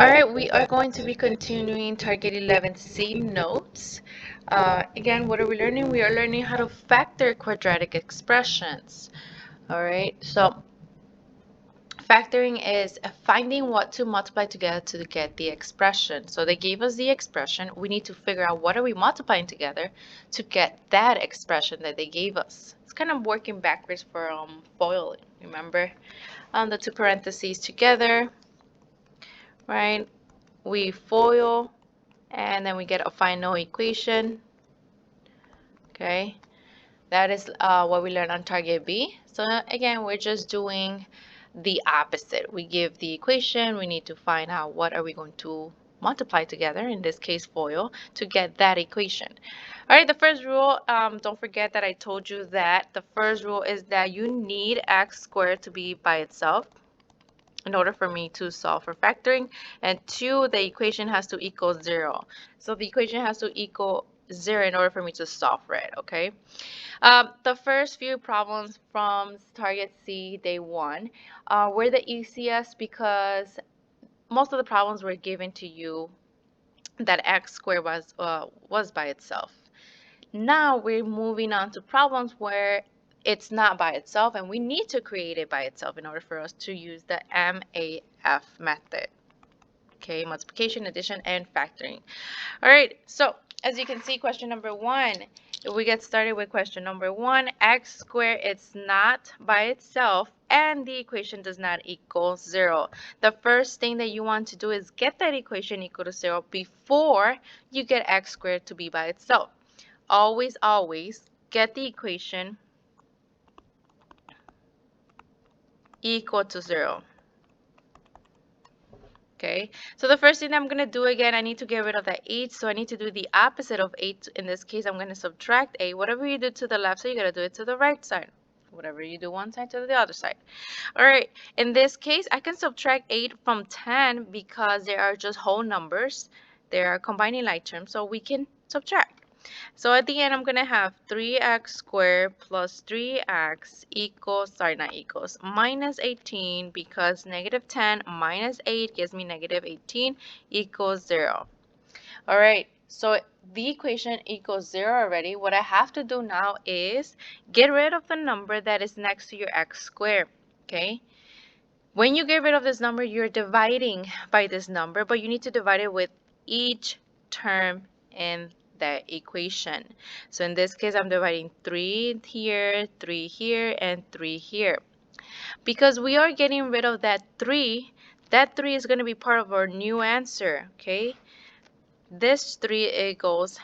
All right, we are going to be continuing Target 11 same notes. Again, what are we learning? We are learning how to factor quadratic expressions. All right, so factoring is finding what to multiply together to get the expression. So they gave us the expression. We need to figure out what are we multiplying together to get that expression that they gave us. It's kind of working backwards for FOIL, remember? The two parentheses together, right? We FOIL and then we get a final equation. Okay, that is what we learned on target B. So again, we're just doing the opposite. We give the equation, we need to find out what are we going to multiply together, in this case FOIL, to get that equation. All right, the first rule, don't forget that I told you that the first rule is that you need x squared to be by itself in order for me to solve for factoring, and two, the equation has to equal 0. So the equation has to equal 0 in order for me to solve for it, okay? The first few problems from Target C Day 1 were the easiest because most of the problems were given to you that x squared was by itself. Now we're moving on to problems where it's not by itself and we need to create it by itself in order for us to use the MAF method. Okay, multiplication, addition, and factoring. All right, so as you can see, question number 1, if we get started with question number 1, x squared, it's not by itself and the equation does not equal 0. The first thing that you want to do is get that equation equal to 0 before you get x squared to be by itself. Always get the equation equal to 0. Okay, so the first thing I'm going to do again, I need to get rid of that 8, so I need to do the opposite of 8. In this case, I'm going to subtract 8. Whatever you do to the left side, you got to do it to the right side. Whatever you do one side to the other side. All right, in this case, I can subtract 8 from 10 because they are just whole numbers. They are combining like terms, so we can subtract. So at the end, I'm going to have 3x squared plus 3x equals, minus 18 because negative 10 minus 8 gives me negative 18 equals 0. All right, so the equation equals 0 already. What I have to do now is get rid of the number that is next to your x squared, okay? When you get rid of this number, you're dividing by this number, but you need to divide it with each term in the equation. So in this case, I'm dividing 3 here, 3 here, and 3 here. Because we are getting rid of that 3 is going to be part of our new answer, okay? This 3, it goes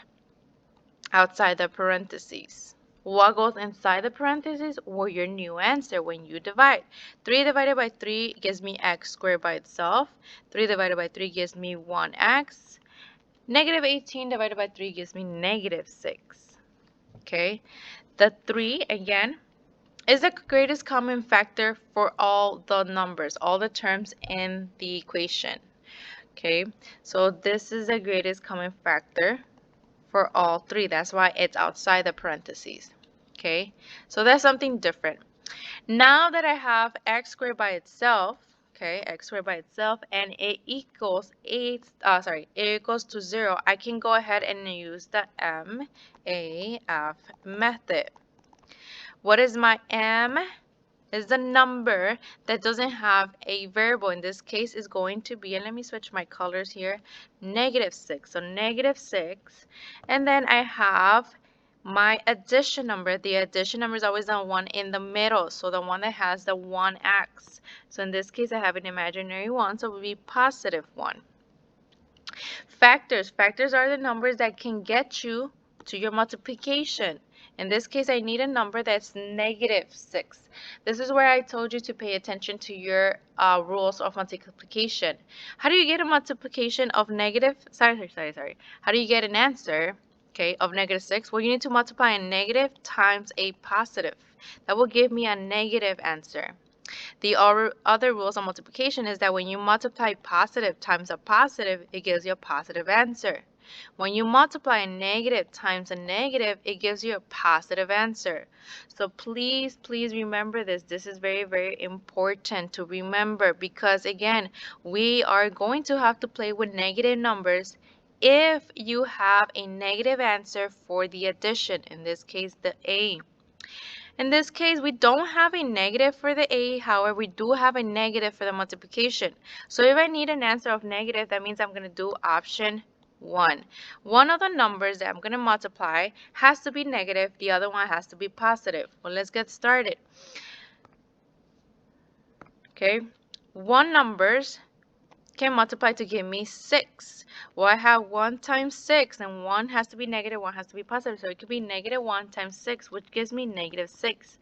outside the parentheses. What goes inside the parentheses? Well, your new answer when you divide. 3 divided by 3 gives me x squared by itself. 3 divided by 3 gives me 1x. Negative 18 divided by 3 gives me negative 6. Okay, the 3, again, is the greatest common factor for all the numbers, all the terms in the equation. Okay, so this is the greatest common factor for all 3. That's why it's outside the parentheses. Okay, so that's something different. Now that I have x squared by itself, okay, x squared by itself, and it equals it equals to 0, I can go ahead and use the MAF method. What is my M? Is the number that doesn't have a variable. In this case is going to be, and let me switch my colors here, negative 6. So negative 6. And then I have my addition number. The addition number is always the one in the middle, so the one that has the 1x. So in this case, I have an imaginary 1, so it will be positive 1. Factors. Factors are the numbers that can get you to your multiplication. In this case, I need a number that's negative 6. This is where I told you to pay attention to your rules of multiplication. How do you get a multiplication of negative? How do you get an answer, okay, of negative 6? Well, you need to multiply a negative times a positive. That will give me a negative answer. The other rules of multiplication is that when you multiply positive times a positive, it gives you a positive answer. When you multiply a negative times a negative, it gives you a positive answer. So please, please remember this. This is very, very important to remember because, again, we are going to have to play with negative numbers if you have a negative answer for the addition, in this case, the A. In this case, we don't have a negative for the A, however, we do have a negative for the multiplication. So if I need an answer of negative, that means I'm going to do option 1. One of the numbers that I'm going to multiply has to be negative, the other one has to be positive. Well, let's get started. Okay, one numbers can multiply to give me 6. Well, I have 1 times 6, and 1 has to be negative, 1 has to be positive. So it could be negative 1 times 6, which gives me negative 6.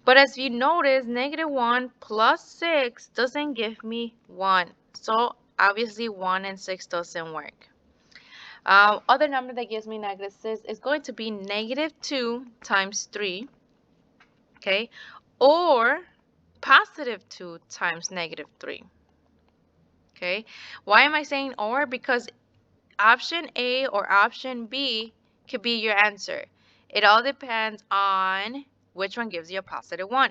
But as you notice, negative 1 plus 6 doesn't give me 1. So obviously 1 and 6 doesn't work. Other number that gives me negative 6 is going to be negative 2 times 3. Okay, or positive 2 times negative 3. Okay, why am I saying or? Because option A or option B could be your answer. It all depends on which one gives you a positive 1.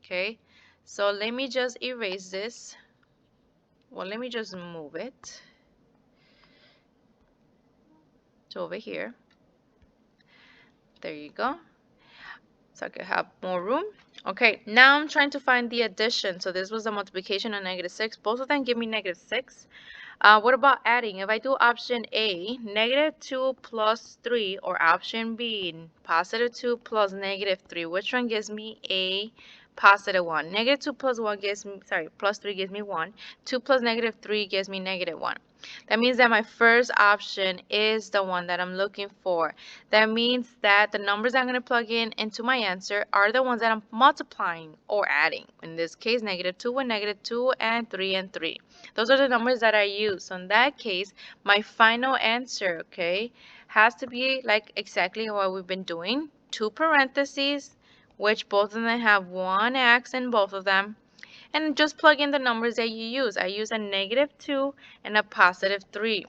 Okay, so let me just erase this. Well, let me just move it to over here. There you go. So I could have more room. Okay, now I'm trying to find the addition. So this was the multiplication of negative 6. Both of them give me negative 6. What about adding? If I do option A, negative 2 plus 3, or option B, positive 2 plus negative 3, which one gives me a positive 1? Negative 2 plus 1 gives me, plus 3 gives me 1. 2 plus negative 3 gives me negative 1. That means that my first option is the one that I'm looking for. That means that the numbers I'm going to plug in into my answer are the ones that I'm multiplying or adding. In this case, negative 2 and negative 2 and 3 and 3. Those are the numbers that I use. So in that case, my final answer, okay, has to be like exactly what we've been doing. 2 parentheses, which both of them have 1x in both of them. And just plug in the numbers that you use. I use a negative 2 and a positive 3.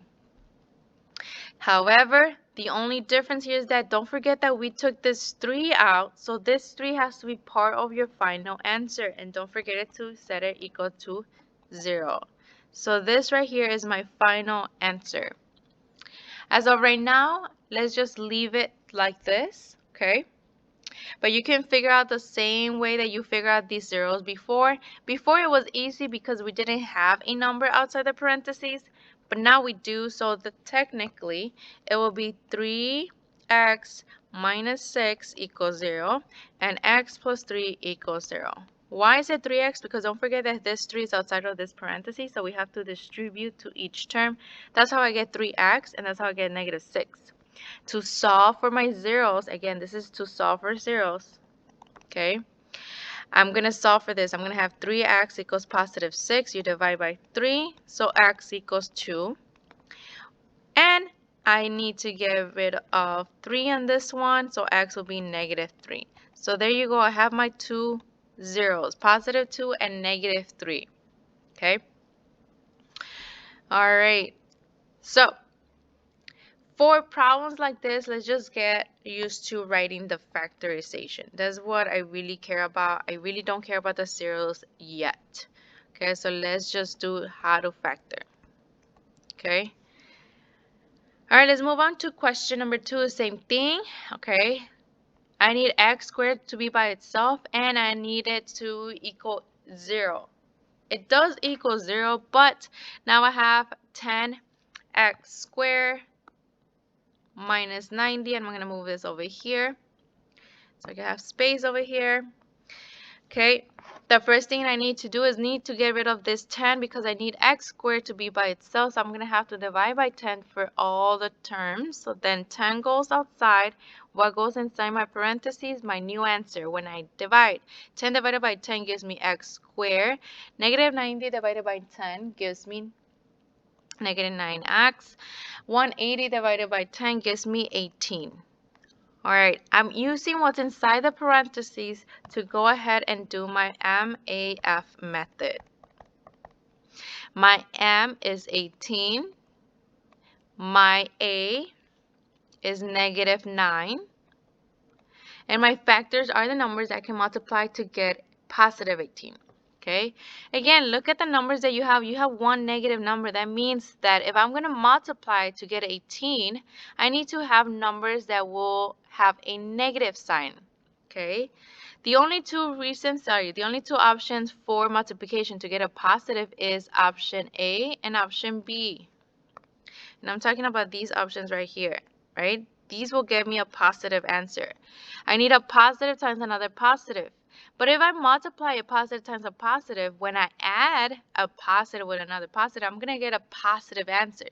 However, the only difference here is that don't forget that we took this 3 out. So this 3 has to be part of your final answer. And don't forget it to set it equal to 0. So this right here is my final answer. As of right now, let's just leave it like this, okay? But you can figure out the same way that you figure out these zeros before. Before it was easy because we didn't have a number outside the parentheses, but now we do, so that technically it will be 3x minus 6 equals 0, and x plus 3 equals 0. Why is it 3x? Because don't forget that this 3 is outside of this parenthesis, so we have to distribute to each term. That's how I get 3x, and that's how I get negative 6. To solve for my zeros, again, this is to solve for zeros, okay? I'm going to solve for this. I'm going to have 3x equals positive 6. You divide by 3, so x equals 2. And I need to get rid of 3 on this one, so x will be negative 3. So there you go. I have my two zeros, positive 2 and negative 3. Okay? All right. So for problems like this, let's just get used to writing the factorization. That's what I really care about. I really don't care about the zeros yet. Okay, so let's just do how to factor. Okay. All right, let's move on to question number 2. Same thing. Okay. I need x squared to be by itself, and I need it to equal 0. It does equal 0, but now I have 10x squared minus 90, and I'm going to move this over here so I can have space over here. Okay, the first thing I need to do is need to get rid of this 10 because I need x squared to be by itself, so I'm going to have to divide by 10 for all the terms. So then 10 goes outside. What goes inside my parentheses? My new answer. When I divide, 10 divided by 10 gives me x squared. Negative 90 divided by 10 gives me negative 9x. 180 divided by 10 gives me 18. All right, I'm using what's inside the parentheses to go ahead and do my MAF method. My M is 18 My A is negative 9. And my factors are the numbers I can multiply to get positive 18. Okay, again, look at the numbers that you have. You have one negative number. That means that if I'm going to multiply to get 18, I need to have numbers that will have a negative sign. Okay, the only two options for multiplication to get a positive is option A and option B. And I'm talking about these options right here, right? These will give me a positive answer. I need a positive times another positive. But if I multiply a positive times a positive, when I add a positive with another positive, I'm going to get a positive answer.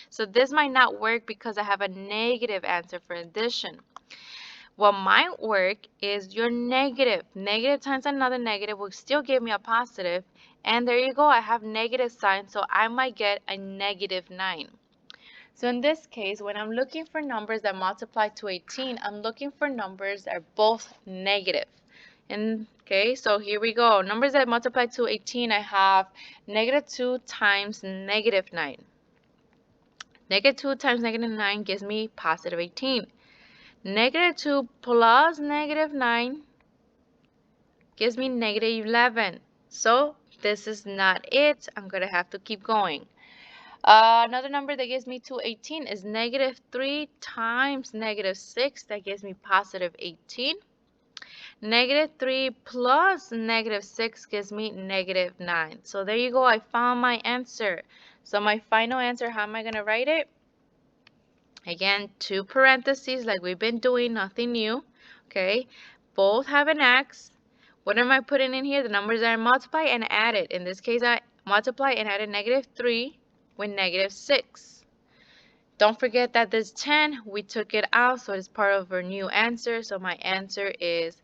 So this might not work because I have a negative answer for addition. What might work is your negative. Negative times another negative will still give me a positive. And there you go. I have negative sign, so I might get a negative 9. So in this case, when I'm looking for numbers that multiply to 18, I'm looking for numbers that are both negative. And okay, so here we go. Numbers that multiply to 18, I have negative 2 times negative 9. Negative 2 times negative 9 gives me positive 18. Negative 2 plus negative 9 gives me negative 11. So this is not it. I'm going to have to keep going. Another number that gives me 218 is negative 3 times negative 6. That gives me positive 18. Negative 3 plus negative 6 gives me negative 9. So there you go. I found my answer. So my final answer, how am I going to write it? Again, two parentheses like we've been doing, nothing new. Okay. Both have an X. What am I putting in here? The numbers that I multiply and added. In this case, I multiply and added negative 3 with negative 6. Don't forget that this 10, we took it out, so it's part of our new answer. So my answer is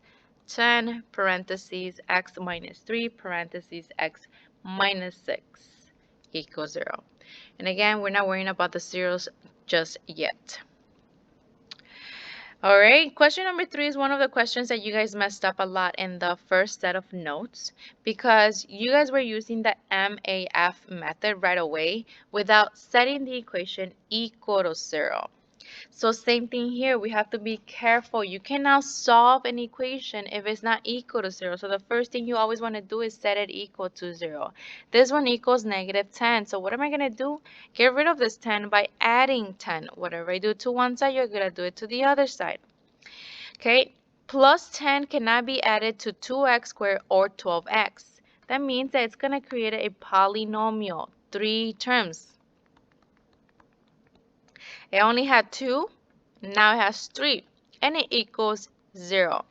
10 parentheses x minus 3 parentheses x minus 6 equals 0. And again, we're not worrying about the zeros just yet. All right, question number 3 is one of the questions that you guys messed up a lot in the first set of notes because you guys were using the MAF method right away without setting the equation equal to 0. So same thing here, we have to be careful. You cannot solve an equation if it's not equal to 0. So the first thing you always want to do is set it equal to 0. This one equals negative 10. So what am I going to do? Get rid of this 10 by adding 10. Whatever I do to one side, you're going to do it to the other side. Okay, plus 10 cannot be added to 2x squared or 12x. That means that it's going to create a polynomial, 3 terms. It only had 2, now it has 3, and it equals 0.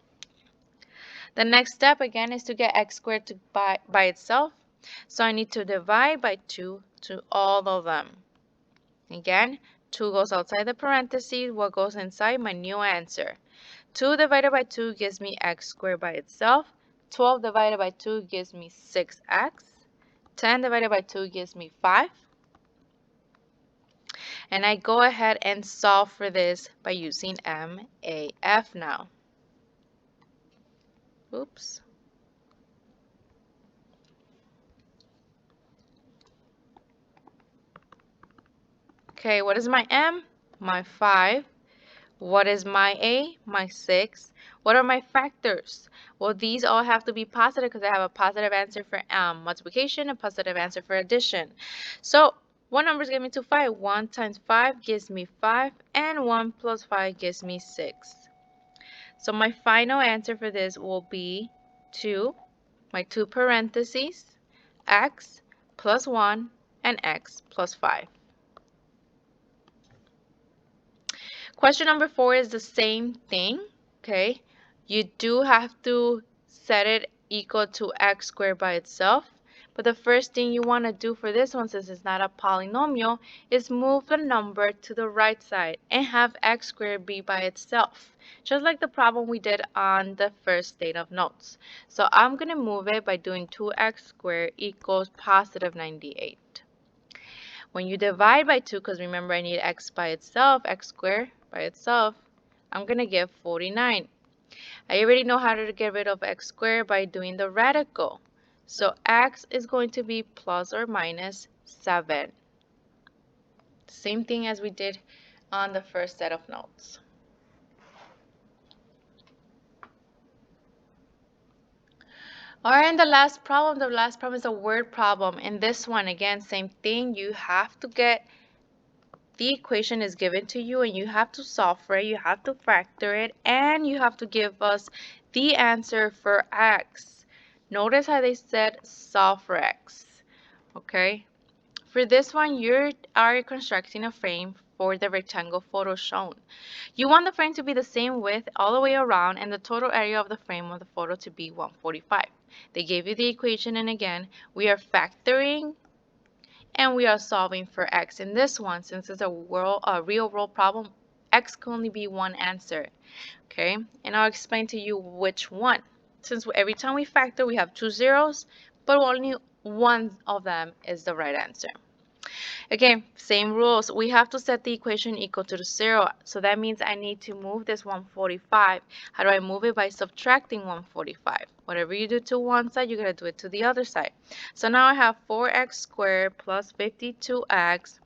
The next step again is to get x squared by itself. So I need to divide by 2 to all of them. Again, 2 goes outside the parentheses. What goes inside? My new answer. 2 divided by 2 gives me x squared by itself. 12 divided by 2 gives me 6x. 10 divided by 2 gives me 5. And I go ahead and solve for this by using MAF now. Oops. Okay, what is my M? My 5. What is my A? My 6. What are my factors? Well, these all have to be positive because I have a positive answer for multiplication, a positive answer for addition. So, what numbers give me 5? 1 times 5 gives me 5, and 1 plus 5 gives me 6. So my final answer for this will be 2, my 2 parentheses, x plus 1, and x plus 5. Question number 4 is the same thing, okay? You do have to set it equal to x squared by itself. But the first thing you want to do for this one, since it's not a polynomial, is move the number to the right side and have x squared be by itself. Just like the problem we did on the first state of notes. So I'm going to move it by doing 2x squared equals positive 98. When you divide by 2, because remember I need x by itself, x squared by itself, I'm going to get 49. I already know how to get rid of x squared by doing the radical. So x is going to be plus or minus 7. Same thing as we did on the first set of notes. Alright, and the last problem is a word problem. In this one, again, same thing. You have to get the equation is given to you and you have to solve for it, you have to factor it, and you have to give us the answer for x. Notice how they said solve for x. Okay? For this one, you are constructing a frame for the rectangle photo shown. You want the frame to be the same width all the way around and the total area of the frame of the photo to be 145. They gave you the equation, and again, we are factoring and we are solving for x. In this one, since it's a real world problem, x can only be one answer. Okay, and I'll explain to you which one. Since every time we factor, we have two zeros, but only one of them is the right answer. Again, same rules. We have to set the equation equal to the 0. So that means I need to move this 145. How do I move it? By subtracting 145. Whatever you do to one side, you're going to do it to the other side. So now I have 4x squared plus 52x.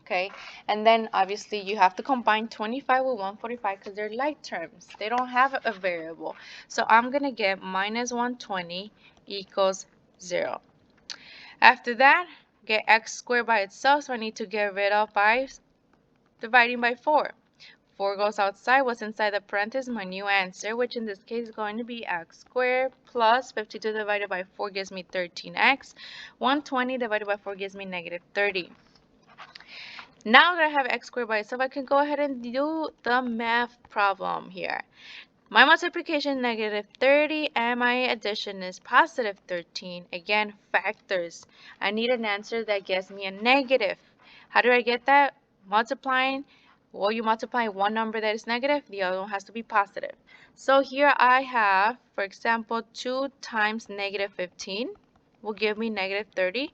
Okay, and then obviously you have to combine 25 with 145 because they're like terms. They don't have a variable. So I'm going to get minus 120 equals 0. After that, get x squared by itself, so I need to get rid of by dividing by 4. 4 goes outside. What's inside the parentheses? My new answer, which in this case is going to be x squared plus 52 divided by 4 gives me 13x. 120 divided by 4 gives me negative 30. Now that I have x squared by itself, I can go ahead and do the math problem here. My multiplication negative 30 and my addition is positive 13. Again, factors. I need an answer that gets me a negative. How do I get that? Multiplying. Well, you multiply one number that is negative, the other one has to be positive. So here I have, for example, 2 times negative 15 will give me negative 30.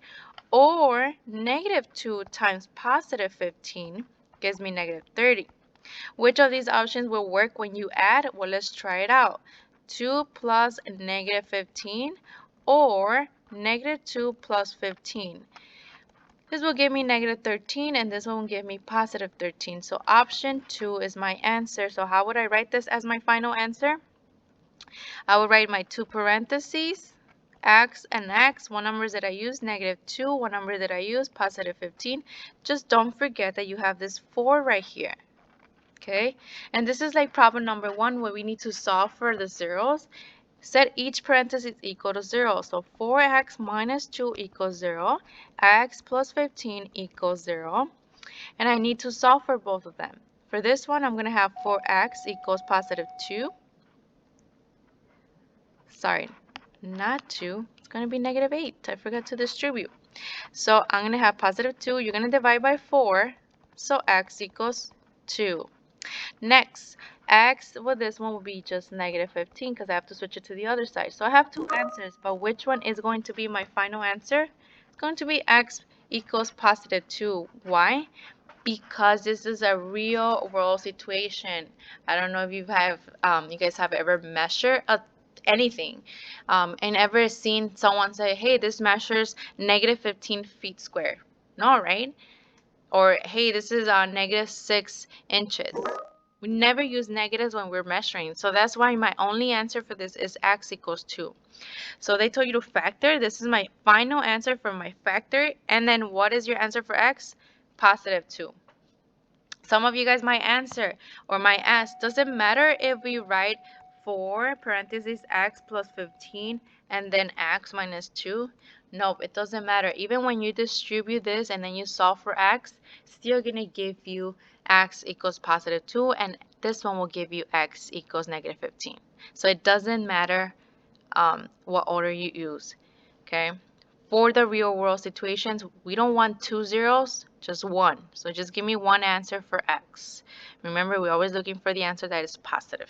Or negative 2 times positive 15 gives me negative 30. Which of these options will work when you add? Well, let's try it out. 2 plus negative 15 or negative 2 plus 15. This will give me negative 13 and this one will give me positive 13. So option 2 is my answer. So how would I write this as my final answer? I would write my two parentheses, x and x. One number that I use, negative 2. One number that I use, positive 15. Just don't forget that you have this 4 right here. Okay, and this is like problem number 1 where we need to solve for the zeros. Set each parenthesis equal to 0. So 4x minus 2 equals 0. X plus 15 equals 0. And I need to solve for both of them. For this one, I'm going to have 4x equals positive 2. Sorry, not 2. It's going to be negative 8. I forgot to distribute. So I'm going to have positive 2. You're going to divide by 4. So x equals 2. Next, x with this one will be just negative 15 because I have to switch it to the other side. So I have two answers, but which one is going to be my final answer? It's going to be x equals positive 2. Why? Because this is a real world situation. I don't know if you guys have ever measured anything and ever seen someone say, hey, this measures negative 15 feet square. No, right? Or hey, this is negative 6 inches. We never use negatives when we're measuring. So that's why my only answer for this is x equals 2. So they told you to factor. This is my final answer for my factor. And then what is your answer for x? Positive 2. Some of you guys might answer or might ask, does it matter if we write 4 parentheses x plus 15 and then x minus 2? Nope, it doesn't matter. Even when you distribute this and then you solve for x, still going to give you x equals positive 2, and this one will give you x equals negative 15. So it doesn't matter what order you use. Okay. For the real world situations, we don't want 2 zeros, just 1. So just give me one answer for x. Remember, we're always looking for the answer that is positive.